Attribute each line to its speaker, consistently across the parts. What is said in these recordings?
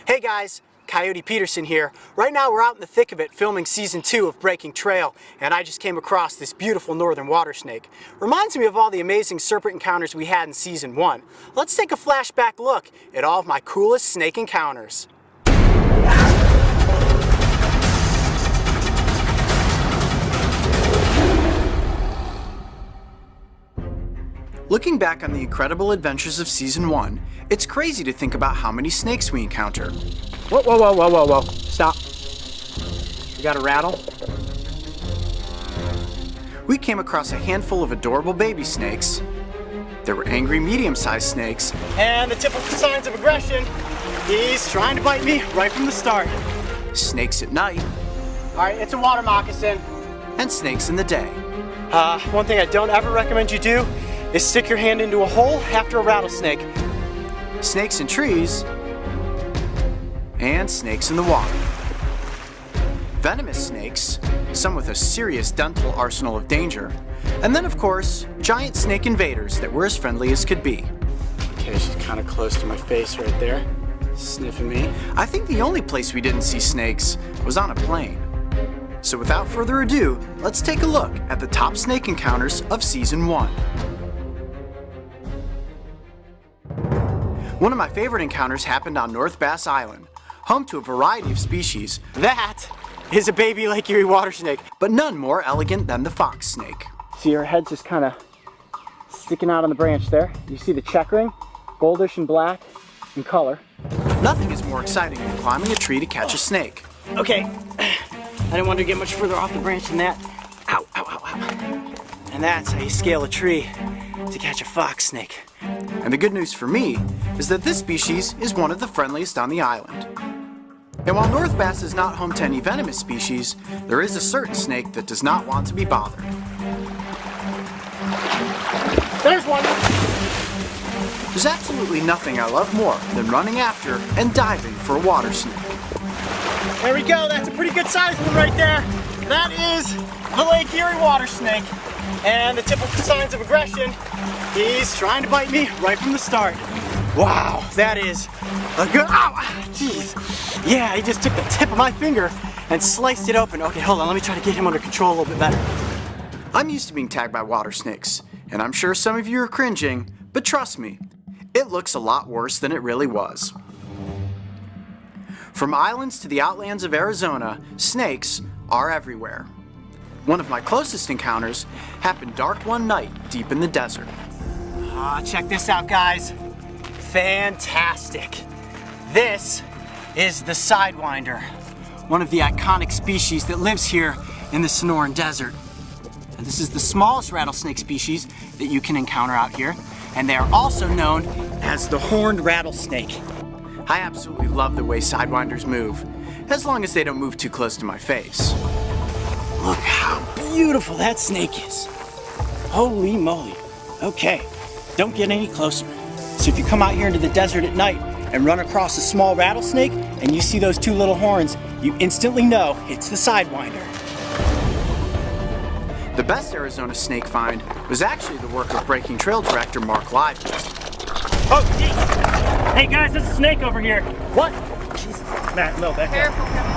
Speaker 1: Hey guys, Coyote Peterson here. Right now we're out in the thick of it filming season 2 of Breaking Trail, and I just came across this beautiful northern water snake. Reminds me of all the amazing serpent encounters we had in season 1. Let's take a flashback look at all of my coolest snake encounters. Looking back on the incredible adventures of season 1, it's crazy to think about how many snakes we encounter. Whoa, whoa, whoa, whoa, whoa, whoa, stop. You got a rattle? We came across a handful of adorable baby snakes. There were angry medium-sized snakes. And the typical signs of aggression. He's trying to bite me right from the start. Snakes at night. All right, it's a water moccasin. And snakes in the day. One thing I don't ever recommend you do is stick your hand into a hole after a rattlesnake. Snakes in trees, and snakes in the water. Venomous snakes, some with a serious dental arsenal of danger, and then of course, giant snake invaders that were as friendly as could be. Okay, she's kind of close to my face right there, sniffing me. I think the only place we didn't see snakes was on a plane. So without further ado, let's take a look at the top snake encounters of season 1. One of my favorite encounters happened on North Bass Island, home to a variety of species. That is a baby Lake Erie water snake, but none more elegant than the fox snake. See, her head's just kind of sticking out on the branch there. You see the checkering, goldish and black in color. Nothing is more exciting than climbing a tree to catch a snake. Okay, I didn't want to get much further off the branch than that. Ow, ow, ow, ow. And that's how you scale a tree to catch a fox snake. And the good news for me is that this species is one of the friendliest on the island. And while North Bass is not home to any venomous species, there is a certain snake that does not want to be bothered. There's one! There's absolutely nothing I love more than running after and diving for a water snake. There we go, that's a pretty good sized one right there. That is the Lake Erie water snake. And the typical signs of aggression, he's trying to bite me right from the start. Wow, that is a good, ow, jeez. Yeah, he just took the tip of my finger and sliced it open. Okay, hold on, let me try to get him under control a little bit better. I'm used to being tagged by water snakes, and I'm sure some of you are cringing, but trust me, it looks a lot worse than it really was. From islands to the outlands of Arizona, snakes are everywhere. One of my closest encounters happened dark one night deep in the desert. Check this out, guys. Fantastic. This is the sidewinder, one of the iconic species that lives here in the Sonoran Desert. And this is the smallest rattlesnake species that you can encounter out here, and they are also known as the horned rattlesnake. I absolutely love the way sidewinders move, as long as they don't move too close to my face. Look how beautiful that snake is. Holy moly. Okay, don't get any closer. So if you come out here into the desert at night and run across a small rattlesnake and you see those two little horns, you instantly know it's the sidewinder. The best Arizona snake find was actually the work of Breaking Trail director Mark Lively. Oh, geez. Hey guys, there's a snake over here. What? Jesus, Matt, no, back there. Careful, careful.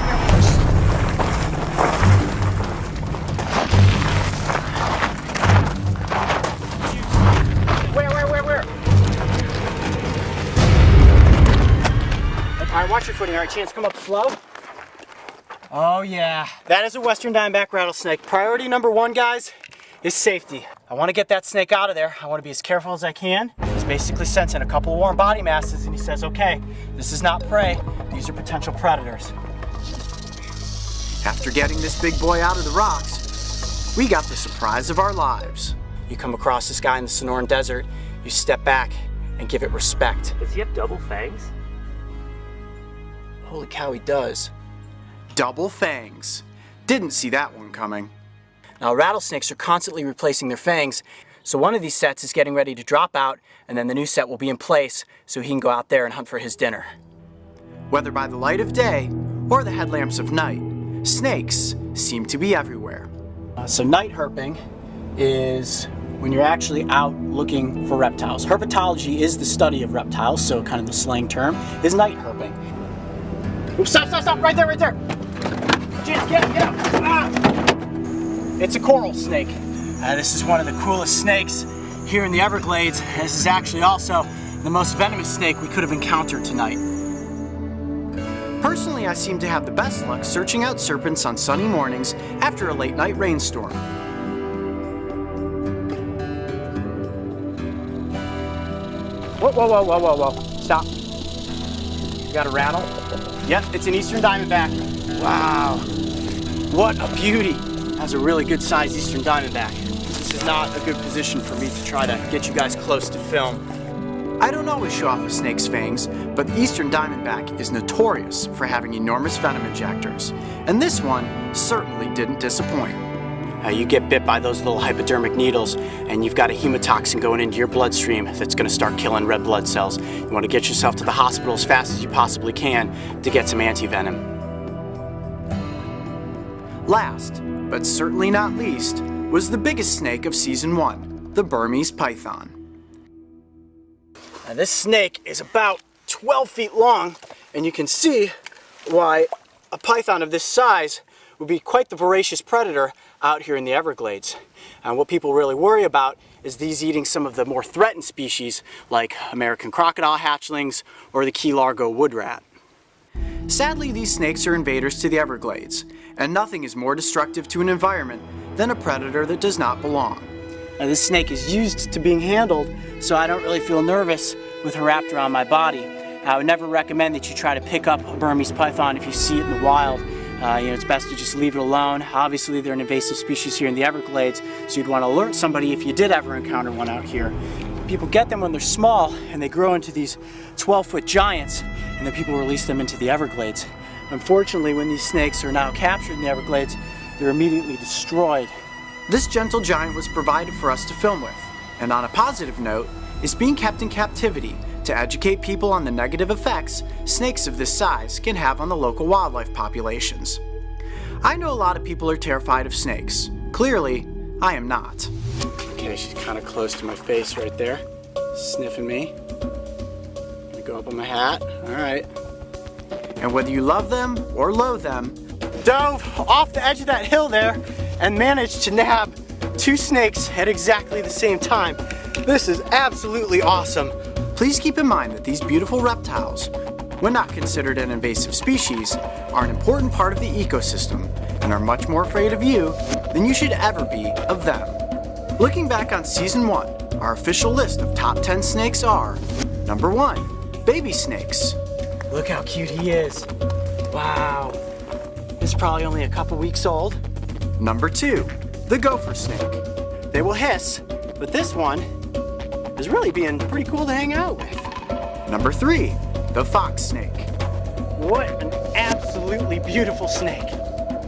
Speaker 1: All right, watch your footing. All right, Chance, come up slow. Oh yeah, that is a Western Diamondback rattlesnake. Priority number 1, guys, is safety. I want to get that snake out of there. I want to be as careful as I can. He's basically sensing a couple of warm body masses and he says, okay, this is not prey. These are potential predators. After getting this big boy out of the rocks, we got the surprise of our lives. You come across this guy in the Sonoran Desert, you step back and give it respect.
Speaker 2: Does he have double fangs?
Speaker 1: Holy cow, he does. Double fangs. Didn't see that one coming. Now, rattlesnakes are constantly replacing their fangs, so one of these sets is getting ready to drop out, and then the new set will be in place so he can go out there and hunt for his dinner. Whether by the light of day or the headlamps of night, snakes seem to be everywhere. So night herping is when you're actually out looking for reptiles. Herpetology is the study of reptiles, so kind of the slang term is night herping. Oops, stop, right there. Jeez, get up. Ah. It's a coral snake. This is one of the coolest snakes here in the Everglades. This is actually also the most venomous snake we could have encountered tonight. Personally, I seem to have the best luck searching out serpents on sunny mornings after a late night rainstorm. Whoa. Stop. You got a rattle? Yep, it's an eastern diamondback. Wow. What a beauty. That's a really good sized eastern diamondback. This is not a good position for me to try to get you guys close to film. I don't always show off a snake's fangs, but the eastern diamondback is notorious for having enormous venom injectors, and this one certainly didn't disappoint. You get bit by those little hypodermic needles, and you've got a hemotoxin going into your bloodstream that's going to start killing red blood cells. You want to get yourself to the hospital as fast as you possibly can to get some anti-venom. Last, but certainly not least, was the biggest snake of season 1, the Burmese python. Now, this snake is about 12 feet long, and you can see why a python of this size would be quite the voracious predator out here in the Everglades. And what people really worry about is these eating some of the more threatened species like American crocodile hatchlings or the Key Largo wood rat. Sadly, these snakes are invaders to the Everglades, and nothing is more destructive to an environment than a predator that does not belong. Now, this snake is used to being handled, so I don't really feel nervous with her wrapped around my body. I would never recommend that you try to pick up a Burmese python if you see it in the wild. It's best to just leave it alone. Obviously, they're an invasive species here in the Everglades, so you'd want to alert somebody if you did ever encounter one out here. People get them when they're small, and they grow into these 12-foot giants, and then people release them into the Everglades. Unfortunately, when these snakes are now captured in the Everglades, they're immediately destroyed. This gentle giant was provided for us to film with, and on a positive note, is being kept in captivity to educate people on the negative effects snakes of this size can have on the local wildlife populations. I know a lot of people are terrified of snakes. Clearly, I am not. Okay, she's kind of close to my face right there, sniffing me. Let me go up on my hat. All right. And whether you love them or loathe them, dove off the edge of that hill there and managed to nab 2 snakes at exactly the same time. This is absolutely awesome. Please keep in mind that these beautiful reptiles, when not considered an invasive species, are an important part of the ecosystem and are much more afraid of you than you should ever be of them. Looking back on season 1, our official list of top 10 snakes are: number 1, baby snakes. Look how cute he is. Wow. He's probably only a couple weeks old. Number 2, the gopher snake. They will hiss, but this one is really being pretty cool to hang out with. Number 3, the fox snake. What an absolutely beautiful snake.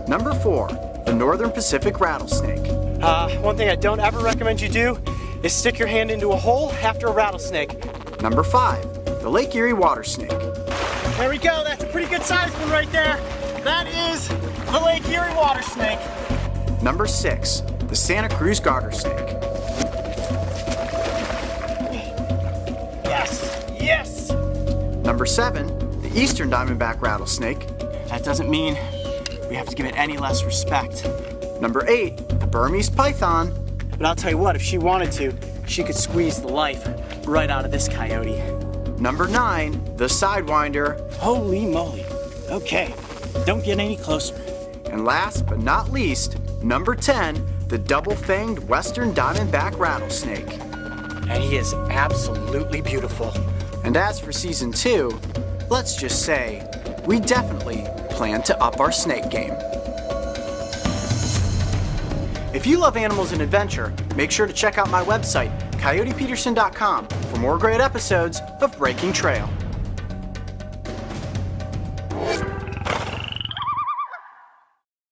Speaker 1: Number 4, the northern Pacific rattlesnake. One thing I don't ever recommend you do is stick your hand into a hole after a rattlesnake. Number 5, the Lake Erie water snake. There we go, that's a pretty good sized one right there. That is the Lake Erie water snake. Number 6, the Santa Cruz garter snake. Yes! Number 7, the eastern diamondback rattlesnake. That doesn't mean we have to give it any less respect. Number 8, the Burmese python. But I'll tell you what, if she wanted to, she could squeeze the life right out of this coyote. Number 9, the sidewinder. Holy moly. Okay, don't get any closer. And last but not least, number 10, the double-fanged western diamondback rattlesnake. And he is absolutely beautiful. And as for season 2, let's just say, we definitely plan to up our snake game. If you love animals and adventure, make sure to check out my website, coyotepeterson.com, for more great episodes of Breaking Trail.